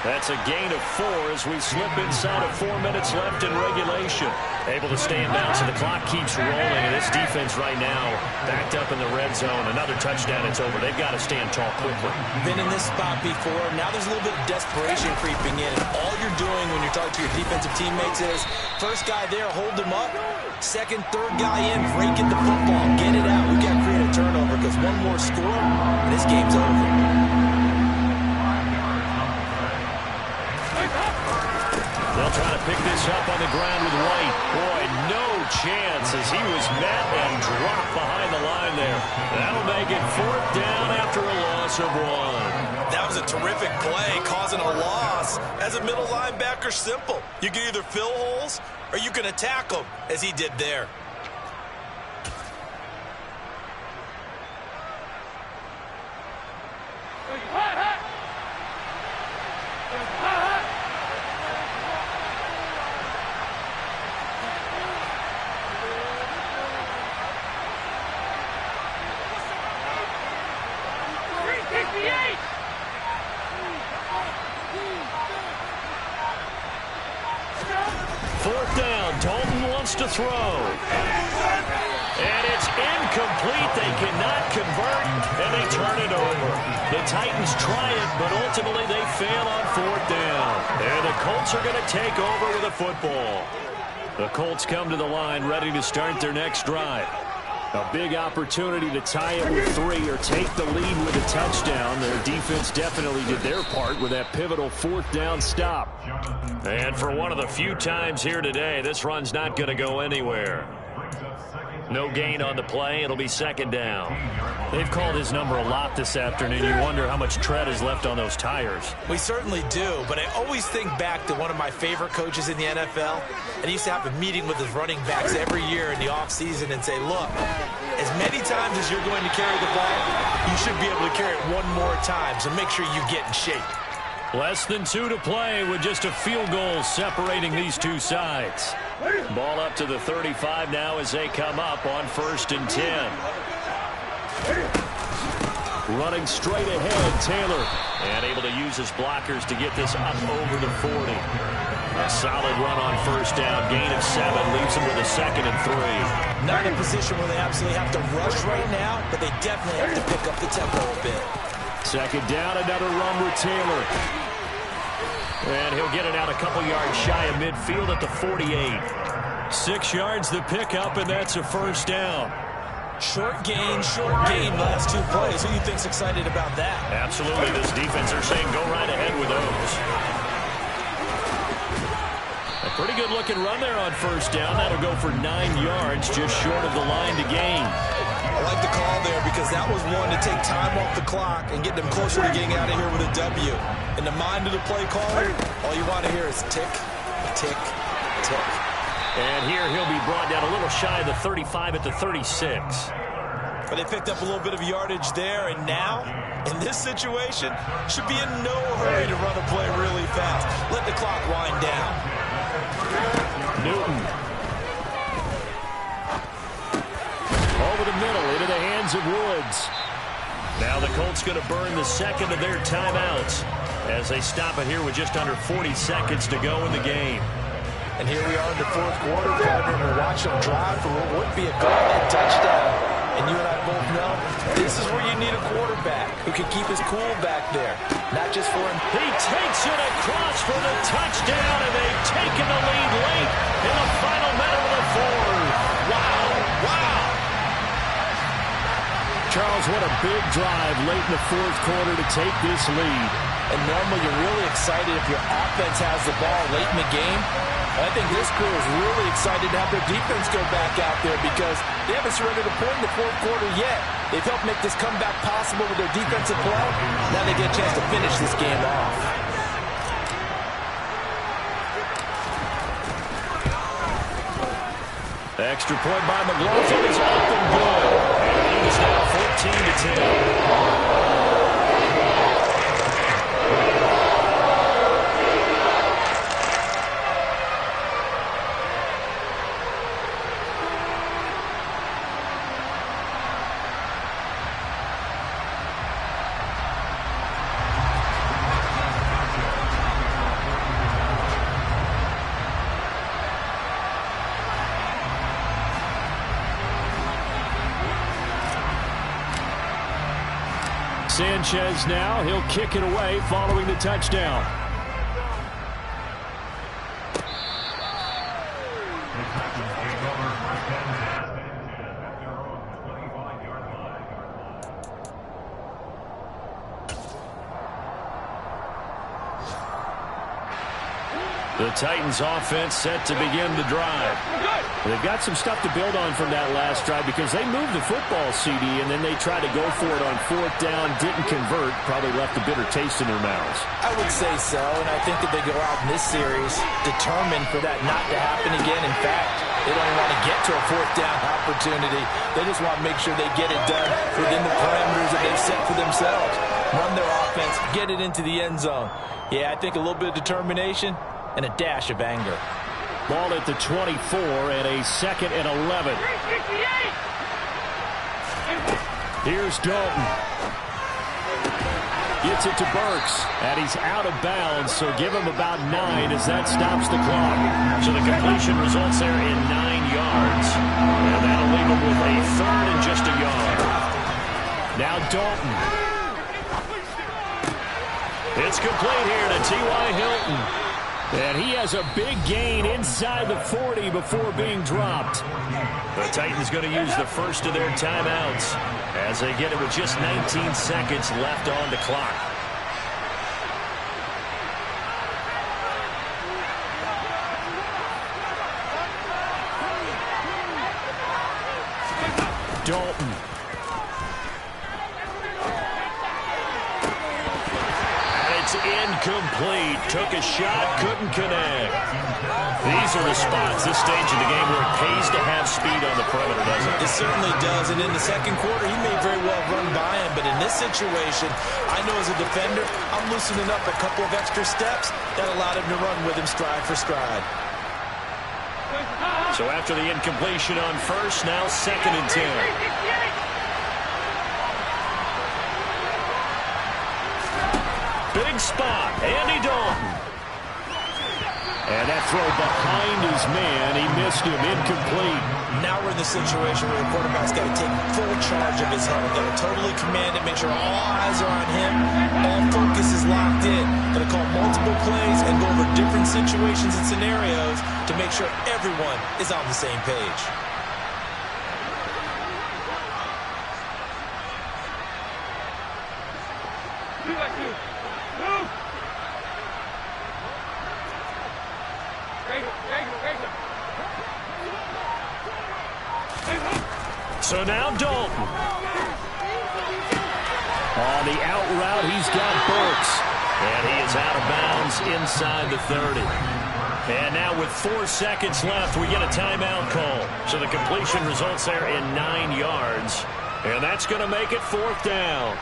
That's a gain of 4 as we slip inside of 4 minutes left in regulation. Able to stay in bounds, and the clock keeps rolling. And this defense right now backed up in the red zone. Another touchdown, it's over. They've got to stand tall quickly. Been in this spot before. Now there's a little bit of desperation creeping in. And all you're doing when you're talking to your defensive teammates is, first guy there, hold him up. Second, third guy in, break it the football. Get it out. We've got to create a turnover because one more score, and this game's over. They'll try to pick this up on the ground with White. Boy, no chance as he was met and dropped behind the line there. That'll make it 4th down after a loss of 1. That was a terrific play, causing a loss. As a middle linebacker, simple. You can either fill holes or you can attack them, as he did there. To throw. And it's incomplete. They cannot convert, and they turn it over. The Titans try it, but ultimately they fail on 4th down. And the Colts are going to take over with a football. The Colts come to the line ready to start their next drive. A big opportunity to tie it with 3 or take the lead with a touchdown. Their defense definitely did their part with that pivotal 4th down stop. And for one of the few times here today, this run's not going to go anywhere. No gain on the play. It'll be 2nd down. They've called his number a lot this afternoon. You wonder how much tread is left on those tires. We certainly do, but I always think back to one of my favorite coaches in the NFL. And he used to have a meeting with his running backs every year in the offseason and say, look, as many times as you're going to carry the ball, you should be able to carry it one more time, so make sure you get in shape. Less than 2 to play with just a field goal separating these two sides. Ball up to the 35 now as they come up on 1st and 10. Running straight ahead, Taylor. And able to use his blockers to get this up over the 40. A solid run on 1st down. Gain of 7 leaves him with a 2nd and 3. Not in a position where they absolutely have to rush right now, but they definitely have to pick up the tempo a bit. 2nd down, another run with Taylor. And he'll get it out a couple yards shy of midfield at the 48. 6 yards the pickup, and that's a 1st down. Short gain, last 2 plays. Who do you think's excited about that? Absolutely. This defense are saying go right ahead with those. A pretty good looking run there on 1st down. That'll go for 9 yards, just short of the line to gain. I like the call there because that was one to take time off the clock and get them closer to getting out of here with a W. In the mind of the play caller, all you want to hear is tick, tick, tick. And here he'll be brought down a little shy of the 35 at the 36. But they picked up a little bit of yardage there, and now, in this situation, should be in no hurry to run a play really fast. Let the clock wind down. Newton. Over the middle, into the hands of Woods. Now the Colts going to burn the 2nd of their timeouts as they stop it here with just under 40 seconds to go in the game. And here we are in the 4th quarter, partner, and we're watching them drive for what would be a go-ahead touchdown. And you and I both know this is where you need a quarterback who can keep his cool back there. Not just for him. He takes it across for the touchdown, and they've taken the lead late in the final minute of the 4th. Wow, wow. Charles, what a big drive late in the 4th quarter to take this lead. And normally you're really excited if your offense has the ball late in the game. I think this crew is really excited to have their defense go back out there because they haven't surrendered a point in the 4th quarter yet. They've helped make this comeback possible with their defensive play. Now they get a chance to finish this game off. Extra point by McLaughlin is up and good. And he's now 14 to 10. Sanchez now, he'll kick it away following the touchdown. The Titans offense set to begin the drive. They've got some stuff to build on from that last drive because they moved the football, CD, and then they tried to go for it on 4th down, didn't convert, probably left a bitter taste in their mouths. I would say so, and I think that they go out in this series determined for that not to happen again. In fact, they don't even want to get to a 4th down opportunity. They just want to make sure they get it done within the parameters that they've set for themselves. Run their offense, get it into the end zone. Yeah, I think a little bit of determination and a dash of anger. Ball at the 24 and a 2nd and 11. Here's Dalton. Gets it to Burks, and he's out of bounds, so give him about 9 as that stops the clock. So the completion results there in 9 yards, and that'll leave him with a 3rd and just a yard. Now Dalton. It's complete here to T.Y. Hilton. And he has a big gain inside the 40 before being dropped. The Titans going to use the first of their timeouts as they get it with just 19 seconds left on the clock. Dalton. It's incomplete. Took a shot, couldn't connect. These are the spots, this stage of the game, where it pays to have speed on the perimeter, doesn't it? It certainly does. And in the second quarter, he may very well run by him. But in this situation, I know as a defender, I'm loosening up a couple of extra steps that allowed him to run with him stride for stride. So after the incompletion on first, now 2nd and 10. Big spot, Andy Dalton. And that throw behind his man, he missed him, incomplete. Now we're in the situation where the quarterback's got to take full charge of his helmet. Got to totally command it, make sure all eyes are on him. All focus is locked in. Got to call multiple plays and go over different situations and scenarios to make sure everyone is on the same page. So now Dalton. On the out route, he's got Burks. And he is out of bounds inside the 30. And now with 4 seconds left, we get a timeout call. So the completion results there in 9 yards. And that's going to make it 4th down.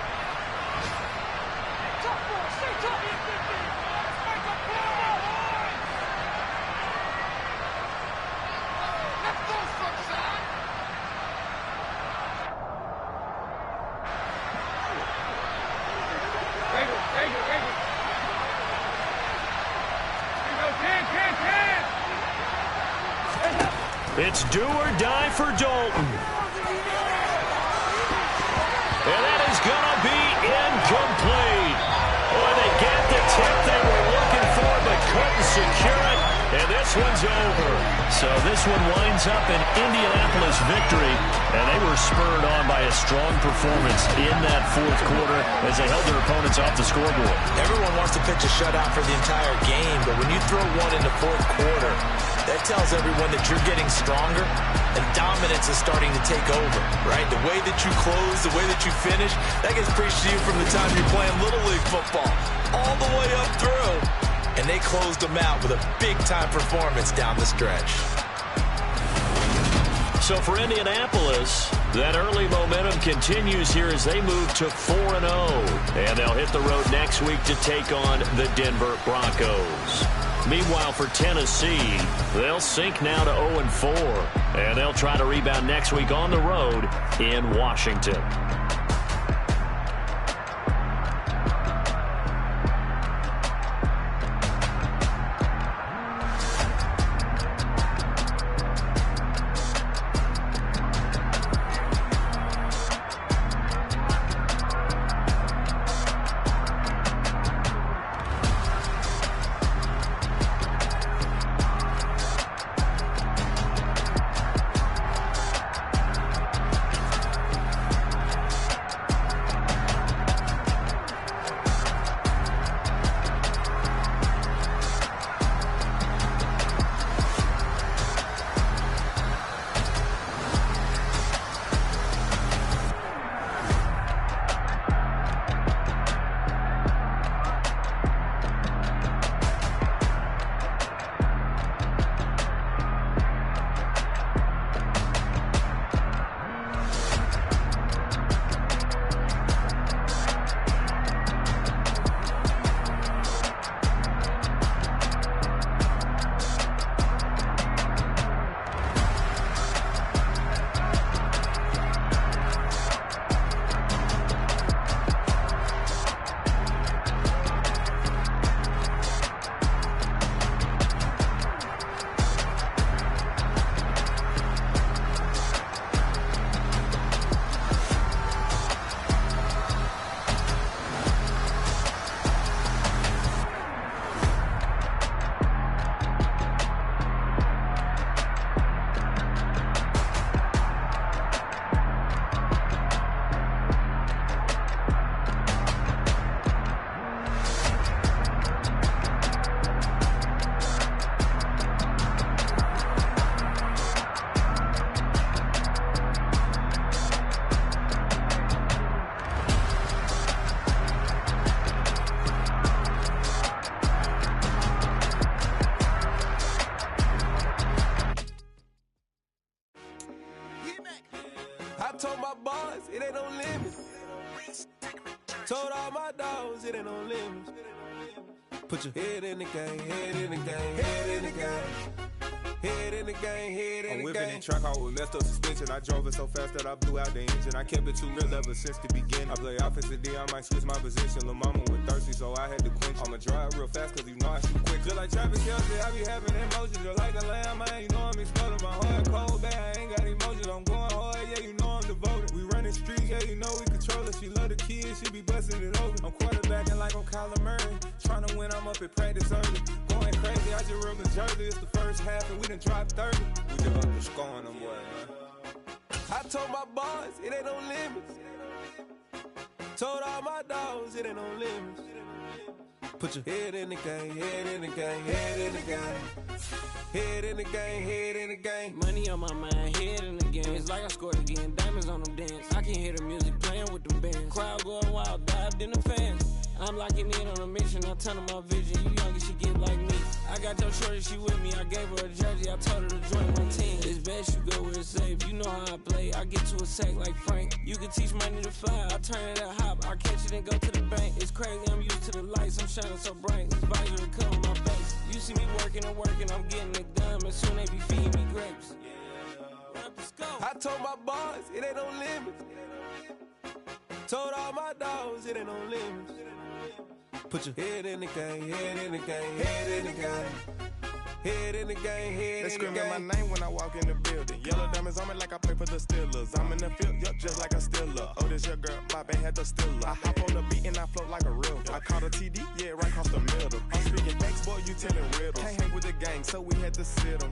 It's do or die for Dalton. And that is going to be incomplete. Boy, they get the tip they were looking for, but couldn't secure it. And this one's over. So this one winds up an Indianapolis victory. And they were spurred on by a strong performance in that 4th quarter as they held their opponents off the scoreboard. Everyone wants to pitch a shutout for the entire game, but when you throw one in the 4th quarter, that tells everyone that you're getting stronger and dominance is starting to take over, right? The way that you close, the way that you finish, that gets preached to you from the time you're playing Little League football all the way up through. And they closed them out with a big-time performance down the stretch. So for Indianapolis, that early momentum continues here as they move to 4-0. And they'll hit the road next week to take on the Denver Broncos. Meanwhile, for Tennessee, they'll sink now to 0-4. And they'll try to rebound next week on the road in Washington. I told my boys, it ain't no limit. Told all my dogs, it ain't no limits. Put your head in the game, head in the game, head in the game. Head in the game, head in the game. I'm whipping in track, I was messed up suspension. I drove it so fast that I blew out the engine. I kept it too real ever since the beginning. I play offensive D, I might switch my position. Lil' mama was thirsty, so I had to quench. I'ma drive real fast, cause you know I shoot quick. Just like Travis Kelce, I be having emotions. Just like a lamb, man, you know I'm exploding. My heart cold, bad, I ain't got emotions. I'm going hard, yeah, you know I'm devoted. We running streets, yeah, you know we control it. She love the kids, she be busting it open. I'm quarterbacking like I'm Kyler Murray. Trying to win, I'm up at practice early. Going crazy, I just ripped the jersey. It's the first half, and we done dropped 30. We just up to scoring them, boy, man. I told my boys, it ain't no limits. Told all my dogs, it ain't no limits. Put your head in the game, head in the game, head in the game. Head in the game, head in the game. Money on my mind, head in the game. It's like I scored again, diamonds on them dance. I can hear the music playing with them bands. Crowd going wild, dived in the fans. I'm locking in on a mission, I tell her my vision. You young and she get like me. I got your shorty, she with me. I gave her a jersey, I told her to join my team. It's best you go where it's safe. You know how I play. I get to a sack like Frank. You can teach money to fly. I turn it at hop. I catch it and go to the bank. It's crazy, I'm used to the lights. I'm shining so bright. This visor will cover my face. You see me working and working, I'm getting it done. And soon they be feeding me grapes. I told my boys, it ain't no limits. Told all my dogs, it ain't no limits. Put your head in the game, head in the game, head in the game. Head in the game, head They in the game. screaming my name when I walk in the building. Yellow diamonds on me like I play for the Steelers. I'm in the field, yup, just like a Steeler. Oh, this your girl, my band had the Steeler. I hop on the beat and I float like a real. I caught a TD, yeah, right across the middle. I'm speaking facts, boy, you telling riddles. Can't hang with the gang, so we had to sit them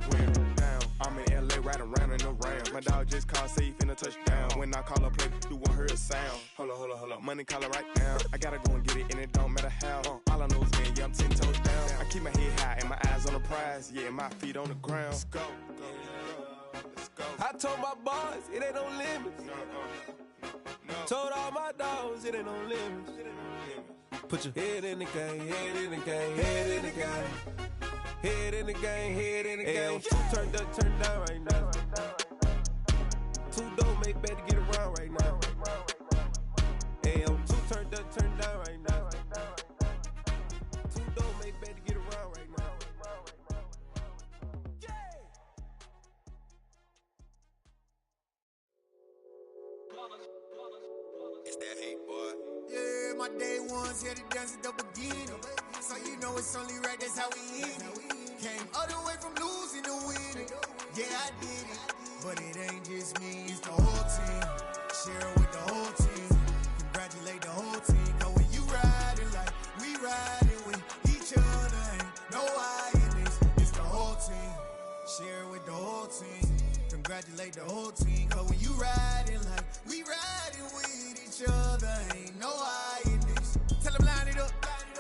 down. I'm in LA, riding round and around. My dog just called, say he finna touchdown. When I call a play, you won't hear a sound. Hold up, money calling right now. I gotta go and get it, and it don't matter how. All I know is win, yeah, I'm 10 toes down. I keep my head high and my eyes on the prize. Yeah, my feet on the ground. Let's go. I told my boys, it ain't no limits. Told all my dogs, it ain't no limits. Put your head in the game, head in the game, head in the game. Head in the game, head in the game. Two turned up, turned down right now. Two don't make bad to get around right now. Two turned up, turned down right now. Two don't make bad to get around right now. It's that hate, boy. Yeah, my day ones here to dance at the beginning. So you know it's only right, that's how we end it. Came all the way from losing to winning. Yeah, I did it. But it ain't just me, it's the whole team. Share it with the whole team. Congratulate the whole team. Cause when you riding like we riding with each other, ain't no I in this. It's the whole team. Share it with the whole team. Congratulate the whole team. Cause when you riding like we riding with each other, ain't no I in this. Tell them line it up.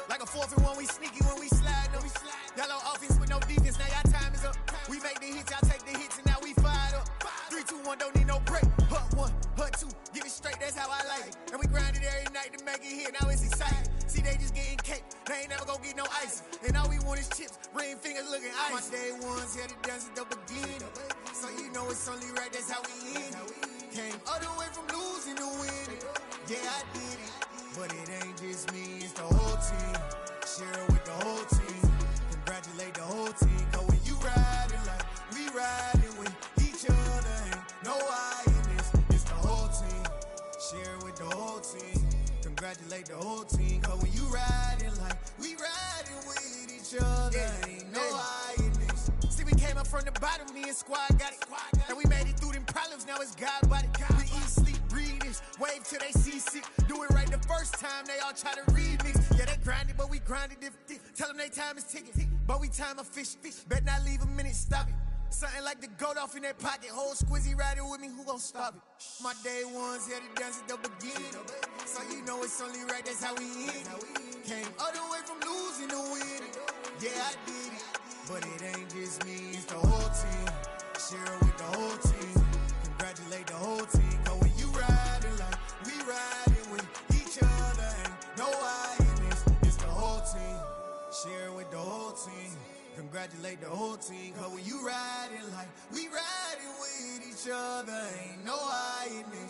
Like a 4th and 1, we sneaky when we slide them. Yellow offense with no defense, now y'all time is up. We make the hits, y'all take the hits, and now we fired up. 3, 2, 1, don't need no break. Hut 1, hut 2, give it straight, that's how I like it. And we grind it every night to make it hit, now it's exciting. See, they just getting cake, they ain't never gonna get no ice. And all we want is chips, ring fingers looking ice. My day ones here to dance at the beginning. So you know it's only right, that's how we end it. Came all the way from losing to winning. Yeah, I did it. But it ain't just me, it's the whole team. Share it with the whole team. Congratulate the whole team. Cause when you riding like we riding with each other, ain't no I in this. It's the whole team. Share it with the whole team. Congratulate the whole team. Cause when you riding like we riding with each other, ain't no I in this. See, we came up from the bottom, me and squad got it. And we made it through them problems, now it's God body. We eat, sleep, breathe this. Wave till they see sick. Do it right the first time, they all try to remix. Yeah, they grinded, but we grinded different. Tell them they time is ticking, but we time a fish. Bet not leave a minute, stop it. Something like the goat off in their pocket. Whole squizzy riding with me, who gon' stop it? My day ones here to dance at the beginning. So you know it's only right, that's how we end it. Came all the way from losing to winning. Yeah, I did it. But it ain't just me, it's the whole team. Share it with the whole team. Congratulate the whole team. Cause when you riding like we riding with each other, ain't no I in this. It's the whole team. Share it with the whole team. Congratulate the whole team. Cause when you riding like we riding with each other, ain't no I in this.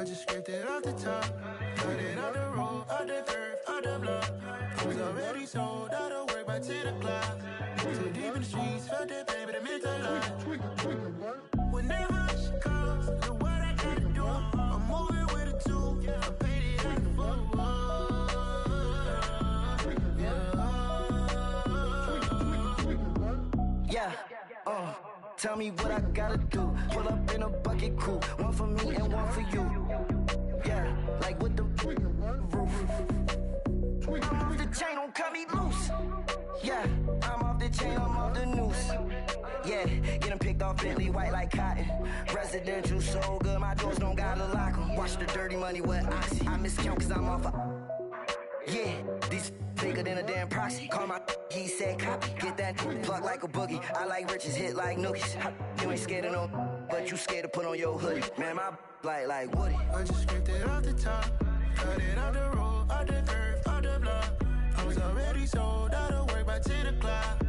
I just scraped it off the top. Cut it off the road, off the curve, off the block. I was already sold out of work by 10 o'clock. Too deep in the streets, felt that pain, but it meant a lot. Whenever she calls, know what I gotta do. I'm moving with a two. I paid it out the full. Yeah, tell me what I gotta do. Pull up in a bucket crew, one for me and one for you. Yeah, like with the roof. I'm off the chain, don't cut me loose. Yeah, I'm off the chain, I'm off the noose. Yeah, getting picked off Bentley, white like cotton. Residential so good, my doors don't gotta lock 'em. Watch the dirty money with Oxy. I miscount cause I'm off a... Yeah, these bigger than a damn proxy. Call my he said copy. Get that plug like a boogie. I like riches, hit like nookies. You ain't scared of no, but you scared to put on your hoodie. Man, my like Woody. I just scraped it off the top. Cut it off the road, off the curve, off the block. I was already sold out of work by 10 o'clock.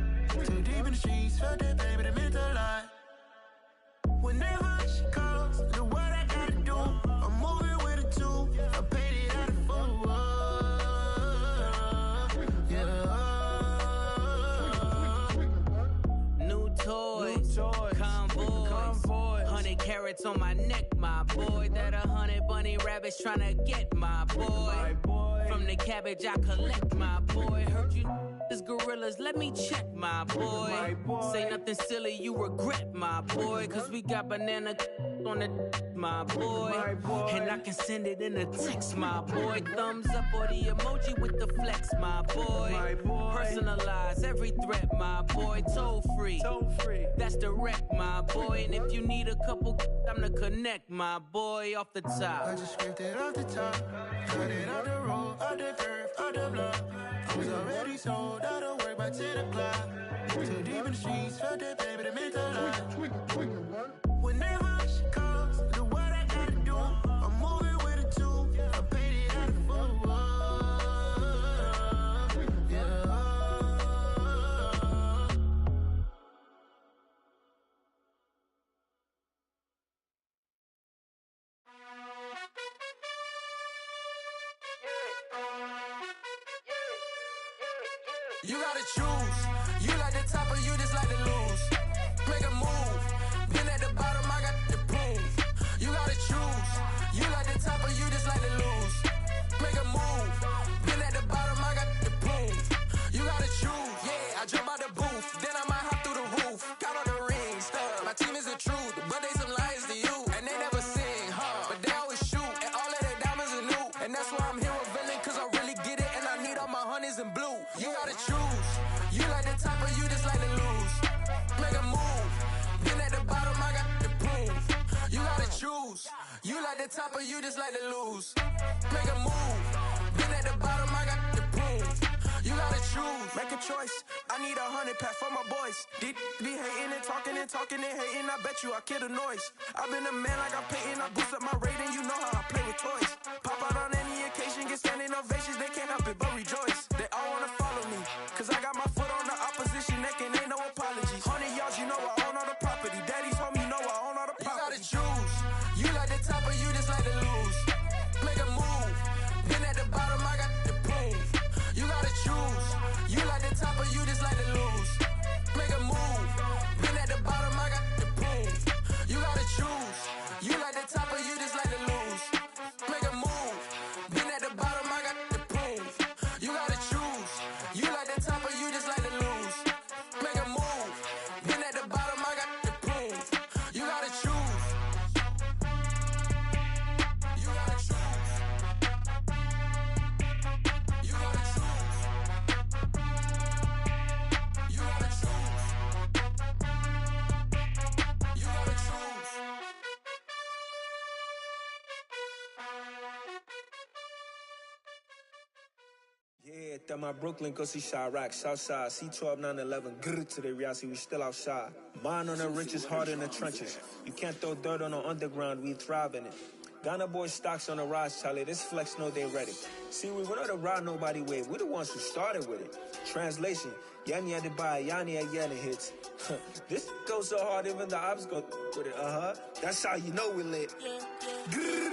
Too deep in the streets, felt that baby, it meant a lot. Whenever she calls, know what I gotta do. I'm moving with a two. I paid it out of full. Toys, convoys, 100 carats on my neck, my boy. That 100 bunny rabbits tryna get my boy. From the cabbage I collect, my boy. Heard you is gorillas, let me check, my boy. Say nothing silly, you regret, my boy. Cause we got banana on the my boy. And I can send it in a text, my boy. Thumbs up or the emoji with the flex, my boy. Personalize every threat, my boy. Toll free. That's direct, my boy. And if you need a couple, I'm the connect, my boy. Off the top. I just scraped it off the top. Cut it off the road, off the curve, off the block. I was already sold out of work by 10 o'clock. Too deep in the streets, felt that baby, it meant a lot. Whenever she calls, know what I gotta do. I'm moving with a two. I paid it out of full. You gotta choose. You like the top or you just like to lose. Make a move. Been at the bottom, I got the proof. You gotta choose. You like the top or you just like to lose. Make a move. Been at the bottom, I got the proof. You gotta choose. Yeah, I jump out the booth. Then I might hop through the roof. Got on the rings. My team is the truth, but they some liars to you. And they never sing, but they always shoot. And all of their diamonds are new. And that's why I'm here with villain, cause I really get it. And I need all my honeys in blue. You gotta choose. You like the top or you just like to lose. Make a move. Been at the bottom, I got the proof. You gotta choose. You like the top or you just like to lose. Make a move. Been at the bottom, I got the proof. You gotta choose. Make a choice. I need 100 pack for my boys. Be hating and talking and hating. I bet you I kill the noise. I've been a man like I'm Peyton. I boost up my rating. You know how I play with toys. Pop out on any occasion, get standing ovations. They can't help it but rejoice. They all wanna follow me, cause I got my foot on the opposition neck and ain't no apologies. 100 yards, you know I own all the property. Daddy's home, you know I own all the property. You gotta choose. You like the top or you just like to lose. Make a move. Been at the bottom, I got the proof. You gotta choose. You like the top or you just like to lose. Make a move. Been at the bottom, I got the proof. You gotta choose. You like the top or you just like to lose. Make a move. Been at the bottom, I got the proof. You gotta choose. You like the top or you just like to lose. Make a move. Been at the bottom, I got the proof. You gotta choose. You gotta choose. You gotta choose. You gotta choose. You gotta choose. Yeah, that my Brooklyn, go see Chirac, Southside, C12, 911, grrr to the reality, we still outside. Mine on the riches, heart in the trenches. You can't throw dirt on the underground, we thrive in it. Ghana boy stocks on the rise, Charlie, this flex know they ready. See, we were not the ride nobody with, we the ones who started with it. Translation, Yanni had to buy, Yanni had yelling hits. This goes so hard, even the ops go with it, That's how you know we lit. Grrr.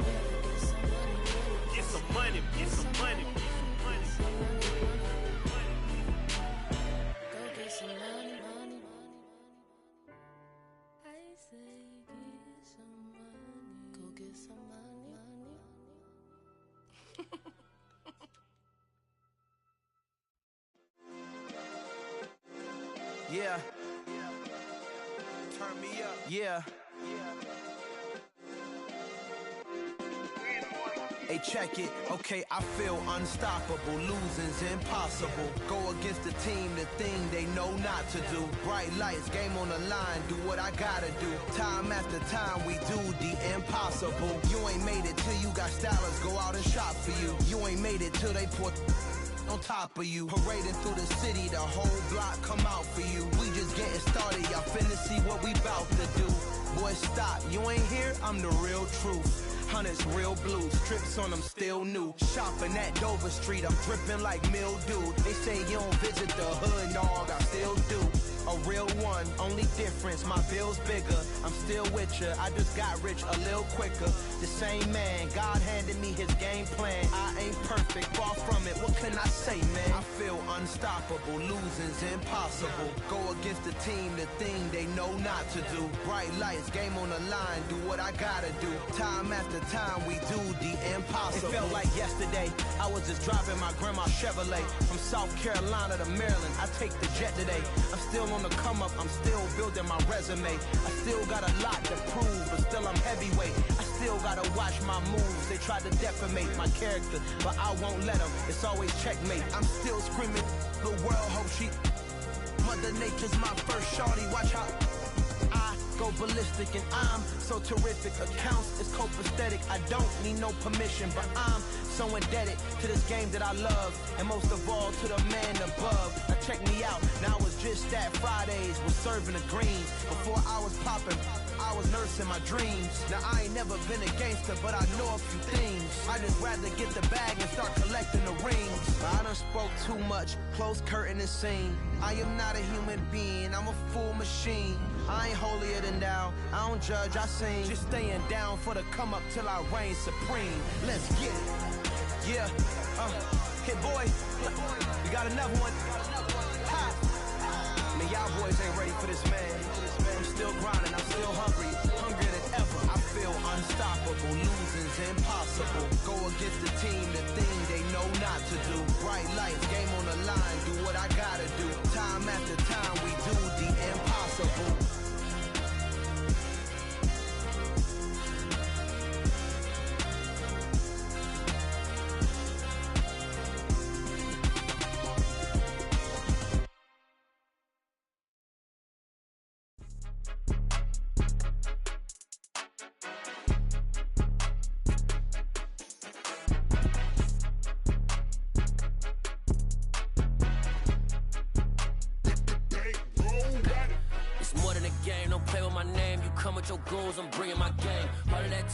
Yeah. Turn me up. Yeah. Hey, check it. Okay, I feel unstoppable. Losing's impossible. Go against the team, the thing they know not to do. Bright lights, game on the line, do what I gotta do. Time after time, we do the impossible. You ain't made it till you got stylers go out and shop for you. You ain't made it till they put on top of you. Parading through the city, the whole block come out for you. We just getting started, y'all finna see what we bout to do. Boy, stop, you ain't here, I'm the real truth. Hundreds real blue, strips on them still new. Shopping at Dover Street, I'm dripping like mildew. They say you don't visit the hood, dog, I still do. A real one, only difference, my bill's bigger. I'm still with ya, I just got rich a little quicker. The same man, God handed me his game plan. I ain't perfect, far from it, what can I say, man? I feel unstoppable, losing's impossible. Go against the team, the thing they know not to do. Bright lights, game on the line, do what I gotta do. Time after time, we do the impossible. It felt like yesterday, I was just driving my grandma's Chevrolet. From South Carolina to Maryland, I take the jet today. I'm still on the come up, I'm still building my resume. I still got a lot to prove, but still I'm heavyweight. I still gotta watch my moves. They tried to defamate my character, but I won't let them. It's always checkmate. I'm still screaming, the world hope she. Mother Nature's my first shorty, watch how I go ballistic and I'm so terrific. Accounts is copacetic, I don't need no permission, but I'm so indebted to this game that I love, and most of all to the man above. Now check me out, now it was just that Fridays was serving the greens. Before I was popping, I was nursing my dreams. Now I ain't never been a gangster, but I know a few things. I just rather get the bag and start collecting the rings. I done spoke too much, close curtain and scene. I am not a human being, I'm a full machine. I ain't holier than thou, I don't judge, I sing. Just staying down for the come up till I reign supreme. Let's get it. Yeah, hey boy, you got another one. Ha. Man, y'all boys ain't ready for this, man. I'm still grinding, I'm still hungry, hungrier than ever. I feel unstoppable, losing's impossible. Go against the team, the thing they know not to do. Bright lights, game on the line, do what I gotta do. Time after time, we do the impossible. It's more than a game, don't play with my name. You come with your goons, I'm bringing my game. All of that